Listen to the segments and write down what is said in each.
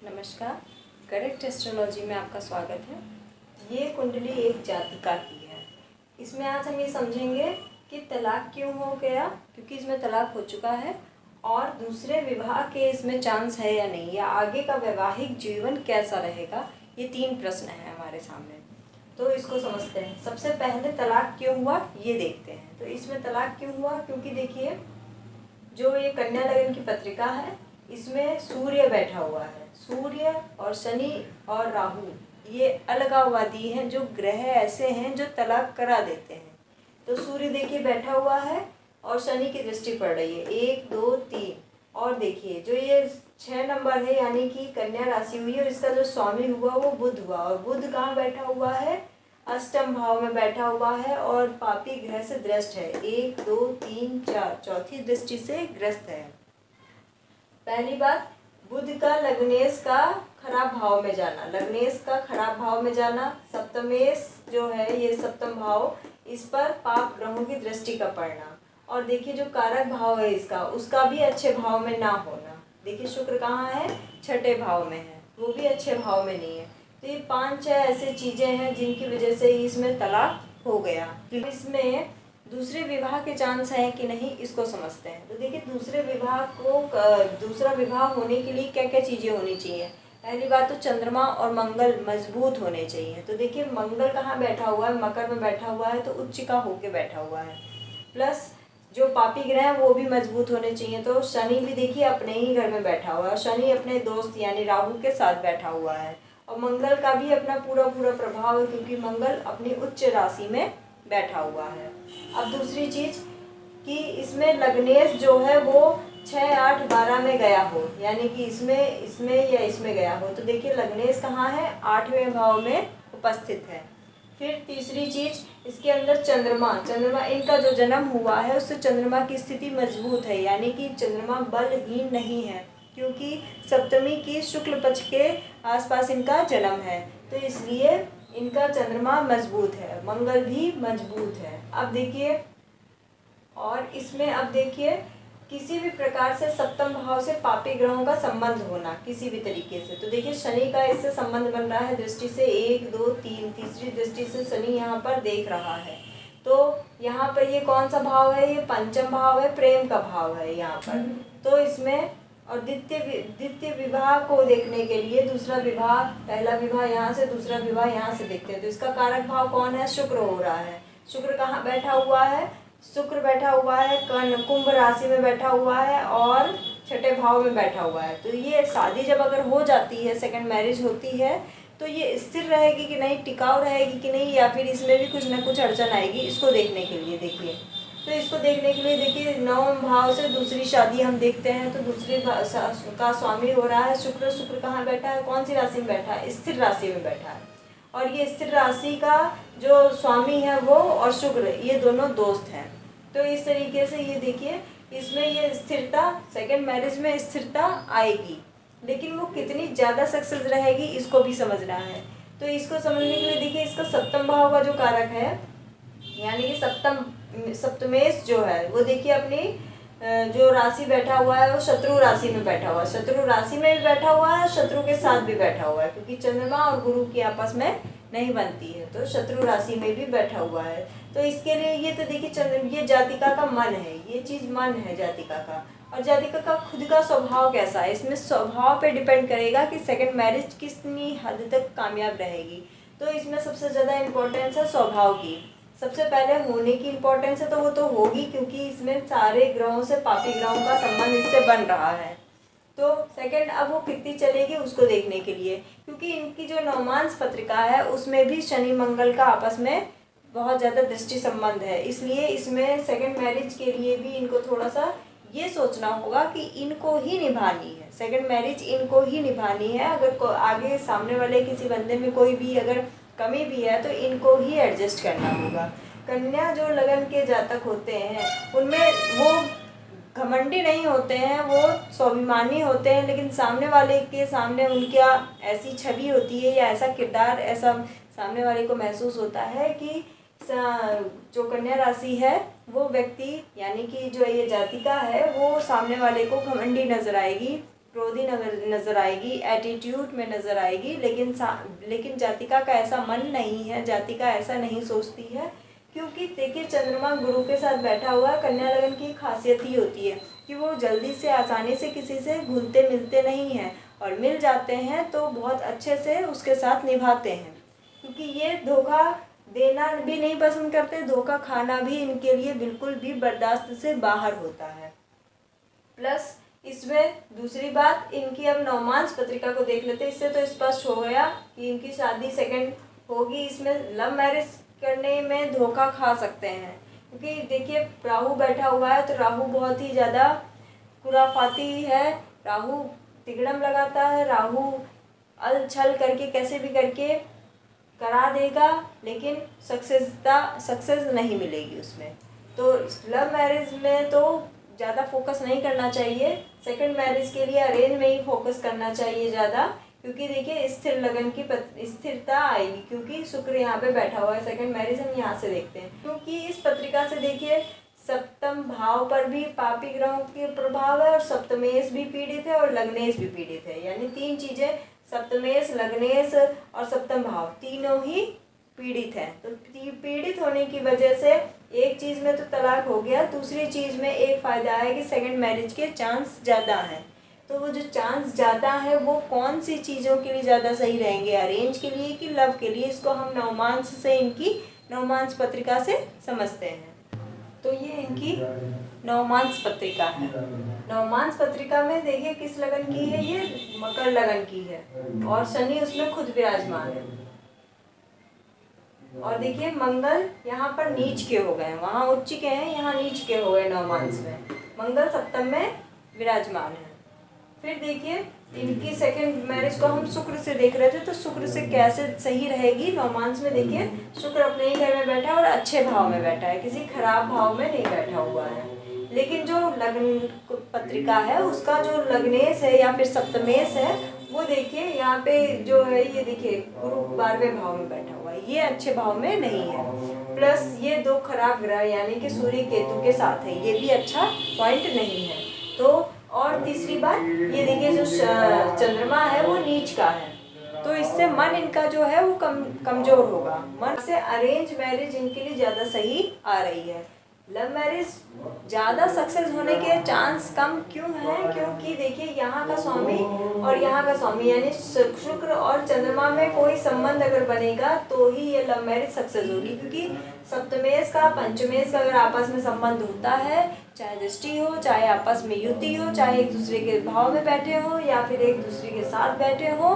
नमस्कार, correct astrology में आपका स्वागत है। ये कुंडली एक जातिका की है। इसमें आज हम ये समझेंगे कि तलाक क्यों हो गया, क्योंकि इसमें तलाक हो चुका है, और दूसरे विवाह के इसमें चांस है या नहीं, या आगे का वैवाहिक जीवन कैसा रहेगा। ये 3 प्रश्न हैं हमारे सामने, तो इसको समझते हैं। सबसे पहले तलाक क्यों हुआ ये देखते हैं। तो इसमें तलाक क्यों हुआ, क्योंकि देखिए जो ये कन्या लगन की पत्रिका है इसमें सूर्य बैठा हुआ है। सूर्य और शनि और राहु ये अलगाववादी हैं, जो ग्रह ऐसे हैं जो तलाक करा देते हैं। तो सूर्य देखिए बैठा हुआ है और शनि की दृष्टि पड़ रही है 1 2 3। और देखिए जो ये 6 नंबर है यानी कि कन्या राशि हुई है, और इसका जो स्वामी हुआ वो बुध हुआ, और बुध कहाँ बैठा हुआ है, अष्टम भाव में बैठा हुआ है और पापी ग्रह से ग्रस्त है। 1 2 3 4 चौथी दृष्टि से ग्रस्त है। पहली बात, बुध का लग्नेश का खराब भाव में जाना, लग्नेश का खराब भाव में जाना, सप्तमेश जो है ये सप्तम भाव, इस पर पाप ग्रहों की दृष्टि का पड़ना, और देखिए जो कारक भाव है इसका उसका भी अच्छे भाव में ना होना। देखिए शुक्र कहाँ है, छठे भाव में है, वो भी अच्छे भाव में नहीं है। तो ये 5-6 ऐसे चीजें हैं जिनकी वजह से इसमें तलाक हो गया। इसमें दूसरे विवाह के चांस हैं कि नहीं इसको समझते हैं। तो देखिए दूसरे विवाह को दूसरा विवाह होने के लिए क्या क्या चीज़ें होनी चाहिए। पहली बात तो चंद्रमा और मंगल मजबूत होने चाहिए। तो देखिए मंगल कहाँ बैठा हुआ है, मकर में बैठा हुआ है, तो उच्च का होके बैठा हुआ है। प्लस जो पापी ग्रह हैं वो भी मजबूत होने चाहिए। तो शनि भी देखिए अपने ही घर में बैठा हुआ है, शनि अपने दोस्त यानी राहु के साथ बैठा हुआ है, और मंगल का भी अपना पूरा पूरा प्रभाव है क्योंकि मंगल अपनी उच्च राशि में बैठा हुआ है। अब दूसरी चीज कि इसमें लग्नेश जो है वो 6 8 12 में गया हो, यानी कि इसमें या इसमें गया हो। तो देखिए लग्नेश कहाँ है, 8वें भाव में उपस्थित है। फिर तीसरी चीज इसके अंदर चंद्रमा इनका जो जन्म हुआ है उससे चंद्रमा की स्थिति मजबूत है, यानी कि चंद्रमा बलहीन नहीं है, क्योंकि सप्तमी की शुक्ल पक्ष के आसपास इनका जन्म है, तो इसलिए इनका चंद्रमा मजबूत है, मंगल भी मजबूत है। अब देखिए, और इसमें अब देखिए किसी भी प्रकार से सप्तम भाव से पापी ग्रहों का संबंध होना किसी भी तरीके से। तो देखिए शनि का इससे संबंध बन रहा है दृष्टि से 1 2 3, तीसरी दृष्टि से शनि यहाँ पर देख रहा है। तो यहाँ पर ये कौन सा भाव है, ये पंचम भाव है, प्रेम का भाव है यहाँ पर। तो इसमें और द्वितीय विवाह को देखने के लिए दूसरा विवाह, पहला विवाह यहाँ से, दूसरा विवाह यहाँ से देखते हैं। तो इसका कारक भाव कौन है, शुक्र हो रहा है। शुक्र कहाँ बैठा हुआ है, शुक्र बैठा हुआ है कुंभ राशि में बैठा हुआ है और छठे भाव में बैठा हुआ है। तो ये शादी जब अगर हो जाती है, सेकंड मैरिज होती है, तो ये स्थिर रहेगी कि नहीं, टिकाऊ रहेगी कि नहीं, या फिर इसमें भी कुछ ना कुछ अड़चन आएगी, इसको देखने के लिए देखिए। तो इसको देखने के लिए देखिए 9वें भाव से दूसरी शादी हम देखते हैं। तो दूसरे का स्वामी हो रहा है शुक्र। शुक्र कहाँ बैठा है, कौन सी राशि में बैठा है, स्थिर राशि में बैठा है, और ये स्थिर राशि का जो स्वामी है वो और शुक्र ये दोनों दोस्त हैं। तो इस तरीके से ये देखिए इसमें ये स्थिरता, सेकंड मैरिज में स्थिरता आएगी, लेकिन वो कितनी ज़्यादा सक्सेस रहेगी इसको भी समझना है। तो इसको समझने के लिए देखिए इसका सप्तम भाव का जो कारक है, यानी कि सप्तमेश जो है वो देखिए अपनी जो राशि बैठा हुआ है वो शत्रु राशि में बैठा हुआ है, शत्रु राशि में भी बैठा हुआ है, शत्रु के साथ भी बैठा हुआ है, क्योंकि चंद्रमा और गुरु की आपस में नहीं बनती है, तो शत्रु राशि में भी बैठा हुआ है। तो इसके लिए ये तो देखिए ये जातिका का मन है, ये चीज मन है जातिका का, और जातिका का खुद का स्वभाव कैसा है, इसमें स्वभाव पे डिपेंड करेगा कि सेकंड मैरिज कितनी हद तक कामयाब रहेगी। तो इसमें सबसे ज़्यादा इम्पोर्टेंस है स्वभाव की। सबसे पहले होने की इम्पोर्टेंस है तो वो तो होगी, क्योंकि इसमें सारे ग्रहों से पापी ग्रहों का संबंध इससे बन रहा है। तो सेकंड अब वो कितनी चलेगी उसको देखने के लिए, क्योंकि इनकी जो नवमांस पत्रिका है उसमें भी शनि मंगल का आपस में बहुत ज़्यादा दृष्टि संबंध है, इसलिए इसमें सेकंड मैरिज के लिए भी इनको थोड़ा सा ये सोचना होगा कि इनको ही निभानी है, सेकंड मैरिज इनको ही निभानी है। अगर आगे सामने वाले किसी बंदे में कोई भी अगर कमी भी है तो इनको ही एडजस्ट करना होगा। कन्या जो लगन के जातक होते हैं उनमें वो घमंडी नहीं होते हैं, वो स्वाभिमानी होते हैं, लेकिन सामने वाले के सामने उनका ऐसी छवि होती है या ऐसा किरदार, ऐसा सामने वाले को महसूस होता है कि जो कन्या राशि है वो व्यक्ति यानी कि जो ये जातिका है वो सामने वाले को घमंडी नजर आएगी, क्रोधी नज़र आएगी, एटीट्यूड में नज़र आएगी, लेकिन जातिका का ऐसा मन नहीं है, जातिका ऐसा नहीं सोचती है। क्योंकि देखिए चंद्रमा गुरु के साथ बैठा हुआ है। कन्या लगन की खासियत ही होती है कि वो जल्दी से आसानी से किसी से घुलते मिलते नहीं हैं, और मिल जाते हैं तो बहुत अच्छे से उसके साथ निभाते हैं, क्योंकि ये धोखा देना भी नहीं पसंद करते, धोखा खाना भी इनके लिए बिल्कुल भी बर्दाश्त से बाहर होता है। प्लस इसमें दूसरी बात, इनकी अब नवमांस पत्रिका को देख लेते हैं। इससे तो स्पष्ट हो गया कि इनकी शादी सेकंड होगी। इसमें लव मैरिज करने में धोखा खा सकते हैं, क्योंकि देखिए राहु बैठा हुआ है, तो राहु बहुत ही ज़्यादा खुराफाती है। राहु तिगड़म लगाता है, राहु अल छल करके कैसे भी करके करा देगा, लेकिन सक्सेस नहीं मिलेगी उसमें। तो लव मैरिज में तो ज़्यादा फोकस नहीं करना चाहिए, सेकंड मैरिज के लिए अरेंज में ही फोकस करना चाहिए ज़्यादा, क्योंकि देखिए स्थिर लगन की स्थिरता आएगी, क्योंकि शुक्र यहाँ पे बैठा हुआ है। सेकंड मैरिज हम यहाँ से देखते हैं, क्योंकि इस पत्रिका से देखिए सप्तम भाव पर भी पापी ग्रहों के प्रभाव है, और सप्तमेश भी पीड़ित है और लग्नेश भी पीड़ित है। यानी तीन चीज़ें, सप्तमेश, लग्नेश और सप्तम भाव, तीनों ही पीड़ित है। तो पीड़ित होने की वजह से एक चीज़ में तो तलाक हो गया, दूसरी चीज़ में एक फ़ायदा है कि सेकंड मैरिज के चांस ज़्यादा हैं। तो वो जो चांस ज़्यादा है वो कौन सी चीज़ों के लिए ज़्यादा सही रहेंगे, अरेंज के लिए कि लव के लिए, इसको हम नवमांस से, इनकी नवमांस पत्रिका से समझते हैं। तो ये इनकी नवमांस पत्रिका है। नवमांस पत्रिका में देखिए किस लगन की है, ये मकर लगन की है, और शनि उसमें खुद विराजमान है। और देखिए मंगल यहाँ पर नीच के हो गए, वहाँ उच्च के हैं, यहाँ नीच के हो गए। नवमांस में मंगल सप्तम में विराजमान है। फिर देखिए इनकी सेकंड मैरिज को हम शुक्र से देख रहे थे, तो शुक्र से कैसे सही रहेगी। नवमांस में देखिए शुक्र अपने ही घर में बैठा है और अच्छे भाव में बैठा है, किसी खराब भाव में नहीं बैठा हुआ है। लेकिन जो लग्न पत्रिका है उसका जो लग्नेश है या फिर सप्तमेश है, वो देखिए यहाँ पे जो है, ये देखिए गुरु 12वें भाव में बैठा हुआ है, ये अच्छे भाव में नहीं है। प्लस ये दो खराब ग्रह यानी कि सूर्य केतु के साथ है, ये भी अच्छा पॉइंट नहीं है। तो और तीसरी बात ये देखिए जो चंद्रमा है वो नीच का है, तो इससे मन इनका जो है वो कमजोर होगा। मन से अरेंज मैरिज इनके लिए ज़्यादा सही आ रही है। लव मैरिज ज़्यादा सक्सेस होने के चांस कम क्यों हैं? क्योंकि देखिए यहाँ का स्वामी और यहाँ का स्वामी यानी शुक्र और चंद्रमा में कोई संबंध अगर बनेगा तो ही ये लव मैरिज सक्सेस होगी, क्योंकि सप्तमेश का पंचमेश का अगर आपस में संबंध होता है, चाहे दृष्टि हो, चाहे आपस में युति हो, चाहे एक दूसरे के भाव में बैठे हो या फिर एक दूसरे के साथ बैठे हो,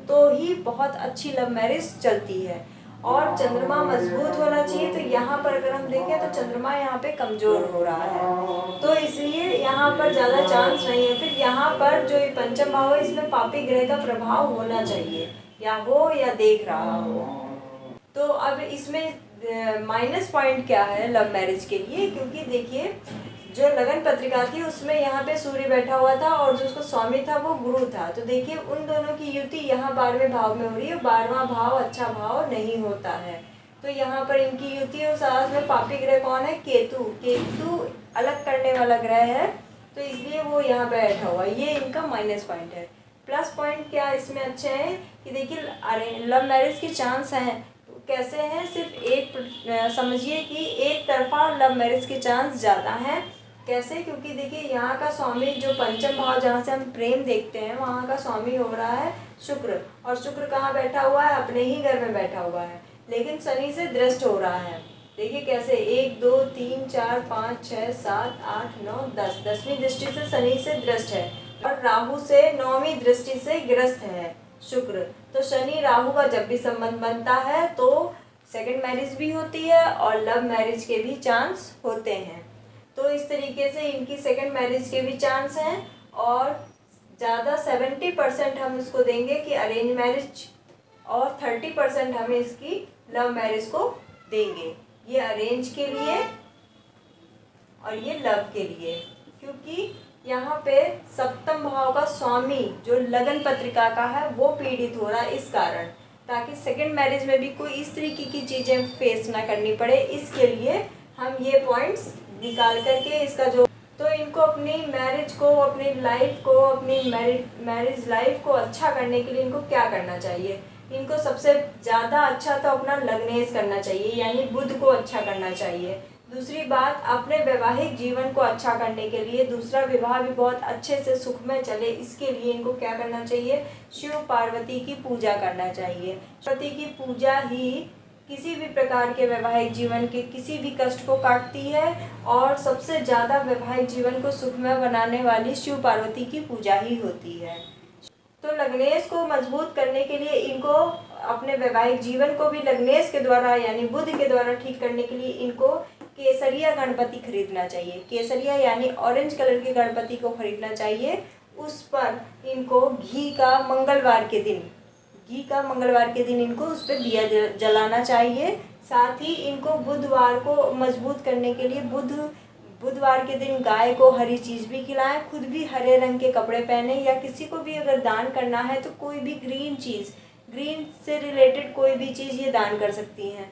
तो ही बहुत अच्छी लव मैरिज चलती है। और चंद्रमा मजबूत होना चाहिए, तो यहाँ पर अगर हम देखें तो चंद्रमा यहाँ पे कमज़ोर हो रहा है, तो इसलिए यहाँ पर ज़्यादा चांस नहीं है। फिर यहाँ पर जो ये पंचम भाव है इसमें पापी ग्रह का प्रभाव होना चाहिए, या हो या देख रहा हो। तो अब इसमें माइनस पॉइंट क्या है लव मैरिज के लिए, क्योंकि देखिए जो लगन पत्रिका थी उसमें यहाँ पे सूर्य बैठा हुआ था और जो उसका स्वामी था वो गुरु था। तो देखिए उन दोनों की युति यहाँ 12वें भाव में हो रही है, 12वां भाव अच्छा भाव नहीं होता है। तो यहाँ पर इनकी युति और साथ में पापी ग्रह कौन है? केतु। केतु अलग करने वाला ग्रह है, तो इसलिए वो यहाँ पे बैठा हुआ है, ये इनका माइनस पॉइंट है। प्लस पॉइंट क्या इसमें अच्छे हैं कि देखिए लव मैरिज के चांस हैं, कैसे हैं? सिर्फ एक समझिए कि एक तरफा लव मैरिज के चांस ज़्यादा हैं। कैसे? क्योंकि देखिए यहाँ का स्वामी जो पंचम भाव जहाँ से हम प्रेम देखते हैं, वहाँ का स्वामी हो रहा है शुक्र, और शुक्र कहाँ बैठा हुआ है? अपने ही घर में बैठा हुआ है, लेकिन शनि से दृष्ट हो रहा है। देखिए कैसे 1 2 3 4 5 6 7 8 9 10, 10वीं दृष्टि से शनि से दृष्ट है, और राहु से 9वीं दृष्टि से ग्रस्त है शुक्र। तो शनि राहु का जब भी संबंध बनता है तो सेकंड मैरिज भी होती है और लव मैरिज के भी चांस होते हैं। तो इस तरीके से इनकी सेकंड मैरिज के भी चांस हैं, और ज़्यादा 70% हम इसको देंगे कि अरेंज मैरिज, और 30% हम इसकी लव मैरिज को देंगे। ये अरेंज के लिए और ये लव के लिए, क्योंकि यहाँ पे सप्तम भाव का स्वामी जो लगन पत्रिका का है वो पीड़ित हो रहा है इस कारण, ताकि सेकंड मैरिज में भी कोई इस तरीके की चीज़ें फेस ना करनी पड़े। इसके लिए हम ये पॉइंट्स निकाल करके इसका जो तो इनको अपनी मैरिज को, अपनी लाइफ को, अपनी मैरिज लाइफ को अच्छा करने के लिए इनको क्या करना चाहिए? इनको सबसे ज़्यादा अच्छा तो अपना लग्नेश करना चाहिए, यानी बुध को अच्छा करना चाहिए। दूसरी बात, अपने वैवाहिक जीवन को अच्छा करने के लिए, दूसरा विवाह भी बहुत अच्छे से सुखमय चले, इसके लिए इनको क्या करना चाहिए? शिव पार्वती की पूजा करना चाहिए। पार्वती की पूजा ही किसी भी प्रकार के वैवाहिक जीवन के किसी भी कष्ट को काटती है, और सबसे ज़्यादा वैवाहिक जीवन को सुखमय बनाने वाली शिव पार्वती की पूजा ही होती है। तो लग्नेश को मजबूत करने के लिए इनको अपने वैवाहिक जीवन को भी लग्नेश के द्वारा यानी बुध के द्वारा ठीक करने के लिए इनको केसरिया गणपति खरीदना चाहिए। केसरिया यानी ऑरेंज कलर के गणपति को खरीदना चाहिए। उस पर इनको घी का मंगलवार के दिन इनको उस पर दिया जलाना चाहिए। साथ ही इनको बुधवार को मजबूत करने के लिए बुधवार के दिन गाय को हरी चीज़ भी खिलाएं, खुद भी हरे रंग के कपड़े पहने, या किसी को भी अगर दान करना है तो कोई भी ग्रीन से रिलेटेड कोई भी चीज़ ये दान कर सकती हैं।